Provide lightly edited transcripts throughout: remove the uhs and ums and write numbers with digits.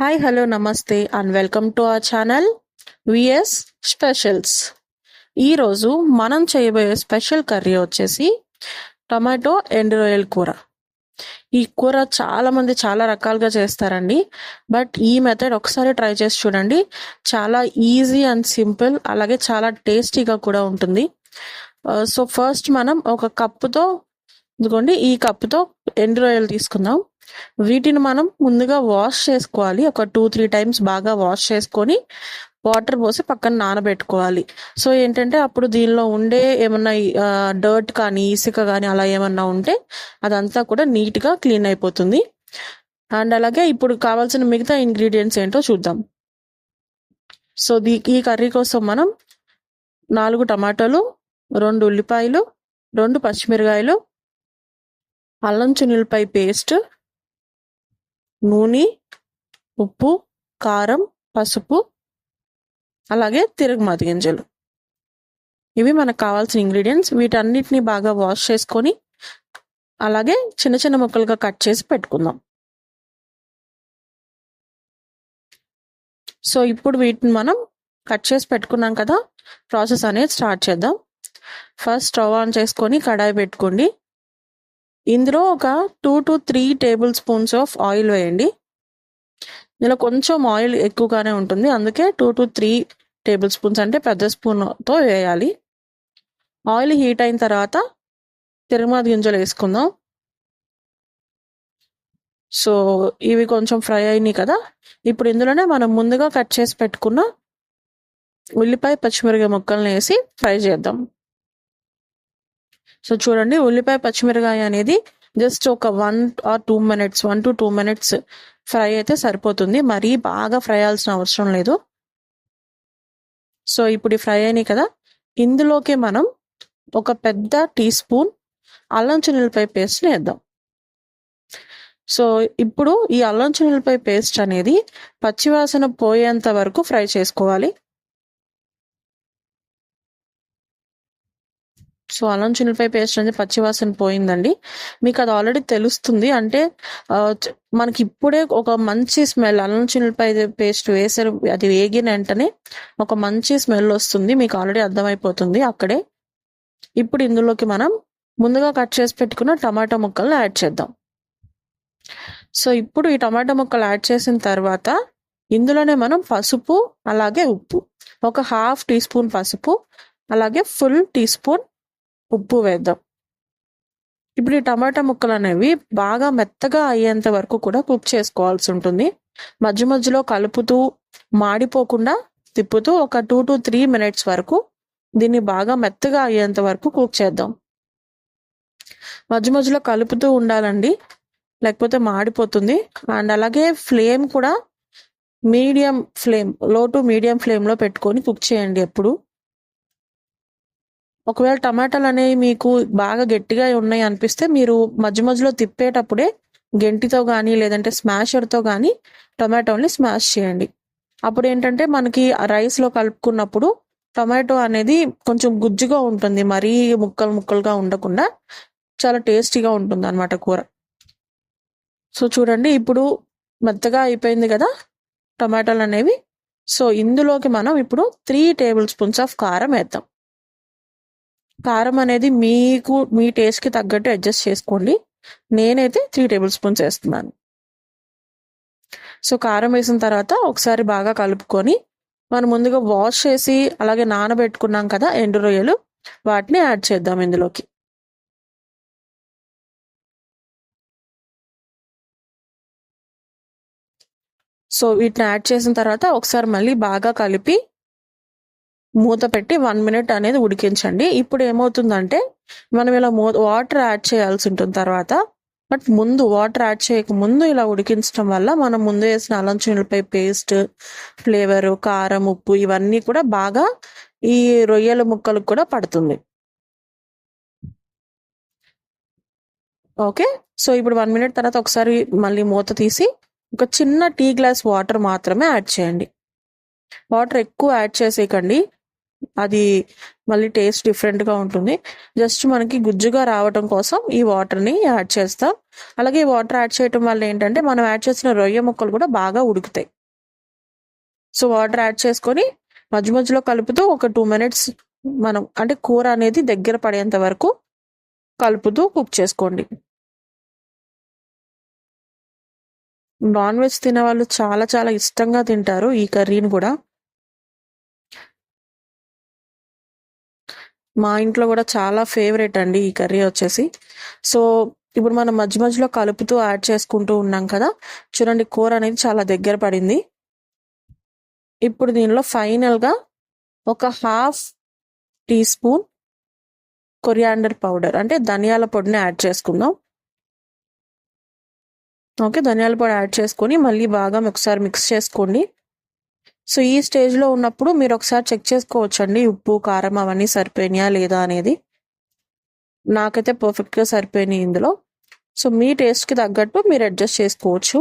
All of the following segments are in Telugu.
హాయ్ హలో నమస్తే and welcome to our channel VS specials. ఈరోజు మనం చేయబోయే స్పెషల్ కర్రీ వచ్చేసి టమాటో ఎండు రొయ్యల కూర. ఈ కూర చాలా మంది చాలా రకాలుగా చేస్తారండి. బట్ ఈ మెథడ్ ఒకసారి ట్రై చేసి చూడండి. చాలా ఈజీ అండ్ సింపుల్, అలాగే చాలా టేస్టీగా కూడా ఉంటుంది. సో ఫస్ట్ మనం ఒక కప్పుతో, ఇదిగోండి ఈ కప్పుతో ఎండు రొయ్యలు తీసుకుందాం. వీటిని మనం ముందుగా వాష్ చేసుకోవాలి. ఒక 2-3 టైమ్స్ బాగా వాష్ చేసుకొని వాటర్ పోసి పక్కన నానబెట్టుకోవాలి. సో ఏంటంటే అప్పుడు దీనిలో ఉండే ఏమన్నా డర్ట్ కానీ ఇసుక కానీ అలా ఏమన్నా ఉంటే అదంతా కూడా నీట్గా క్లీన్ అయిపోతుంది. అండ్ అలాగే ఇప్పుడు కావాల్సిన మిగతా ఇంగ్రీడియంట్స్ ఏంటో చూద్దాం. సో ఈ కర్రీ కోసం మనం 4 టమాటాలు, 2 ఉల్లిపాయలు, 2 పచ్చిమిరకాయలు, అల్లం చిన్నులపాయ పేస్ట్, నూనె, ఉప్పు, కారం, పసుపు, అలాగే తిరగమాత గింజలు. ఇవి మనకు కావాల్సిన ఇంగ్రీడియంట్స్. వీటన్నిటిని బాగా వాష్ చేసుకొని అలాగే చిన్న చిన్న ముక్కలుగా కట్ చేసి పెట్టుకుందాం. సో ఇప్పుడు వీటిని మనం కట్ చేసి పెట్టుకున్నాం కదా, ప్రాసెస్ అనేది స్టార్ట్ చేద్దాం. ఫస్ట్ స్టవ్ ఆన్ చేసుకొని కడాయి పెట్టుకోండి. ఇందులో ఒక 2-3 టేబుల్ స్పూన్స్ ఆఫ్ ఆయిల్ వేయండి. ఇందులో కొంచెం ఆయిల్ ఎక్కువగానే ఉంటుంది, అందుకే 2-3 టేబుల్ స్పూన్స్ అంటే పెద్ద స్పూన్తో వేయాలి. ఆయిల్ హీట్ అయిన తర్వాత తిరగమాత గింజలు వేసుకుందాం. సో ఇవి కొంచెం ఫ్రై అయినాయి కదా, ఇప్పుడు ఇందులోనే మనం ముందుగా కట్ చేసి పెట్టుకున్న ఉల్లిపాయ పచ్చిమిరపకాయ ముక్కల్ని వేసి ఫ్రై చేద్దాం. సో చూడండి, ఉల్లిపాయ పచ్చిమిరకాయ అనేది జస్ట్ ఒక 1-2 మినిట్స్ ఫ్రై అయితే సరిపోతుంది. మరీ బాగా ఫ్రై అవ్వాల్సిన అవసరం లేదు. సో ఇప్పుడు ఫ్రై అయినాయి కదా, ఇందులోకి మనం ఒక పెద్ద టీ స్పూన్ అల్లం చిన్నులపాయ పేస్ట్ని వేద్దాం. సో ఇప్పుడు ఈ అల్లం చిన్నులపాయ పేస్ట్ అనేది పచ్చివాసన పోయేంత వరకు ఫ్రై చేసుకోవాలి. సో అల్లం చిన్నులపాయ పేస్ట్ అనేది పచ్చివాసన పోయిందండి. మీకు అది ఆల్రెడీ తెలుస్తుంది. అంటే మనకి ఇప్పుడే ఒక మంచి స్మెల్, అల్లం చిన్నులపాయ పేస్ట్ వేసారు, అది వేగిన వెంటనే ఒక మంచి స్మెల్ వస్తుంది. మీకు ఆల్రెడీ అర్థమైపోతుంది అక్కడే. ఇప్పుడు ఇందులోకి మనం ముందుగా కట్ చేసి పెట్టుకున్న టమాటా ముక్కలను యాడ్ చేద్దాం. సో ఇప్పుడు ఈ టమాటా ముక్కలు యాడ్ చేసిన తర్వాత ఇందులోనే మనం పసుపు, అలాగే ఉప్పు, ఒక 1/2 టీ స్పూన్ పసుపు, అలాగే ఫుల్ టీ స్పూన్ ఉప్పు వేద్దాం. ఇప్పుడు ఈ టమాటా ముక్కలు అనేవి బాగా మెత్తగా అయ్యేంత వరకు కూడా కుక్ చేసుకోవాల్సి ఉంటుంది. మధ్య మధ్యలో కలుపుతూ, మాడిపోకుండా తిప్పుతూ ఒక 2-3 మినిట్స్ వరకు దీన్ని బాగా మెత్తగా అయ్యేంత వరకు కుక్ చేద్దాం. మధ్య మధ్యలో కలుపుతూ ఉండాలండి, లేకపోతే మాడిపోతుంది. అండ్ అలాగే ఫ్లేమ్ కూడా మీడియం ఫ్లేమ్, లో టు మీడియం ఫ్లేమ్లో పెట్టుకొని కుక్ చేయండి ఎప్పుడు. ఒకవేళ టమాటాలు అనేవి మీకు బాగా గట్టిగా ఉన్నాయి అనిపిస్తే మీరు మధ్య మధ్యలో తిప్పేటప్పుడే గెంటితో కానీ లేదంటే స్మాషర్తో కానీ టమాటోని స్మాష్ చేయండి. అప్పుడు ఏంటంటే మనకి రైస్లో కలుపుకున్నప్పుడు టమాటో అనేది కొంచెం గుజ్జుగా ఉంటుంది, మరీ ముక్కలు ముక్కలుగా ఉండకుండా చాలా టేస్టీగా ఉంటుంది అన్నమాట కూర. సో చూడండి, ఇప్పుడు మెత్తగా అయిపోయింది కదా టమాటాలు అనేవి. సో ఇందులోకి మనం ఇప్పుడు 3 టేబుల్ స్పూన్స్ ఆఫ్ కారం వేద్దాం. కారం అనేది మీకు మీ టేస్ట్కి తగ్గట్టు అడ్జస్ట్ చేసుకోండి. నేనైతే 3 టేబుల్ స్పూన్స్ వేస్తున్నాను. సో కారం వేసిన తర్వాత ఒకసారి బాగా కలుపుకొని మనం ముందుగా వాష్ చేసి అలాగే నానబెట్టుకున్నాం కదా ఎండు రొయ్యలు, వాటిని యాడ్ చేద్దాం ఇందులోకి. సో వీటిని యాడ్ చేసిన తర్వాత ఒకసారి మళ్ళీ బాగా కలిపి మూత పెట్టి 1 మినిట్ అనేది ఉడికించండి. ఇప్పుడు ఏమవుతుందంటే మనం ఇలా వాటర్ యాడ్ చేయాల్సి ఉంటుంది తర్వాత. బట్ ముందు వాటర్ యాడ్ చేయక ముందు ఇలా ఉడికించడం వల్ల మనం ముందు వేసిన అల్లం చిన్నులపాయ పేస్ట్, ఫ్లేవర్, కారం, ఉప్పు ఇవన్నీ కూడా బాగా ఈ రొయ్యల ముక్కలకు కూడా పడుతుంది. ఓకే, సో ఇప్పుడు 1 మినిట్ తర్వాత ఒకసారి మళ్ళీ మూత తీసి ఒక చిన్న టీ గ్లాస్ వాటర్ మాత్రమే యాడ్ చేయండి. వాటర్ ఎక్కువ యాడ్ చేసేయకండి, అది మళ్ళీ టేస్ట్ డిఫరెంట్గా ఉంటుంది. జస్ట్ మనకి గుజ్జుగా రావటం కోసం ఈ వాటర్ని యాడ్ చేస్తాం. అలాగే ఈ వాటర్ యాడ్ చేయటం వల్ల ఏంటంటే మనం యాడ్ చేసిన రొయ్య ముక్కలు కూడా బాగా ఉడుకుతాయి. సో వాటర్ యాడ్ చేసుకొని మధ్య మధ్యలో కలుపుతూ ఒక 2 minutes మనం అంటే కూర అనేది దగ్గర పడేంత వరకు కలుపుతూ కుక్ చేసుకోండి. నాన్ వెజ్ తినే వాళ్ళు చాలా చాలా ఇష్టంగా తింటారు ఈ కర్రీని కూడా. మా ఇంట్లో కూడా చాలా ఫేవరెట్ అండి ఈ కర్రీ వచ్చేసి. సో ఇప్పుడు మనం మధ్య మధ్యలో కలుపుతూ యాడ్ చేసుకుంటూ ఉన్నాం కదా, చూడండి కూర అనేది చాలా దగ్గర పడింది. ఇప్పుడు దీనిలో ఫైనల్గా ఒక 1/2 teaspoon కొరియాండర్ పౌడర్ అంటే ధనియాల పొడిని యాడ్ చేసుకుందాం. ఓకే, ధనియాల పొడి యాడ్ చేసుకొని మళ్ళీ బాగా ఒకసారి మిక్స్ చేసుకోండి. సో ఈ స్టేజ్లో ఉన్నప్పుడు మీరు ఒకసారి చెక్ చేసుకోవచ్చండి ఉప్పు కారం అవన్నీ సరిపోయినాయా లేదా అనేది. నాకైతే పర్ఫెక్ట్గా సరిపోయినాయి ఇందులో. సో మీ టేస్ట్కి తగ్గట్టు మీరు అడ్జస్ట్ చేసుకోవచ్చు.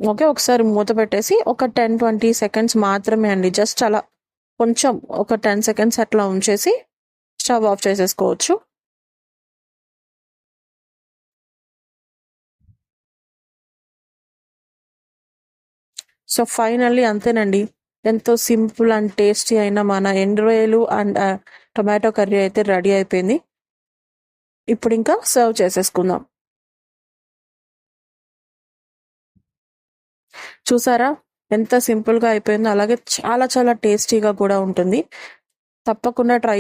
ఓకే, ఒకసారి మూత పెట్టేసి ఒక 10-20 seconds మాత్రమే అండి, జస్ట్ అలా కొంచెం ఒక 10 seconds అట్లా ఉంచేసి స్టవ్ ఆఫ్ చేసేసుకోవచ్చు. సో ఫైనల్లీ అంతేనండి, ఎంతో సింపుల్ అండ్ టేస్టీ అయిన మన ఎండు రొయ్యలు అండ్ టొమాటో కర్రీ అయితే రెడీ అయిపోయింది. ఇప్పుడు ఇంకా సర్వ్ చేసేసుకుందాం. చూసారా ఎంత సింపుల్గా అయిపోయిందో, అలాగే చాలా చాలా టేస్టీగా కూడా ఉంటుంది. తప్పకుండా ట్రై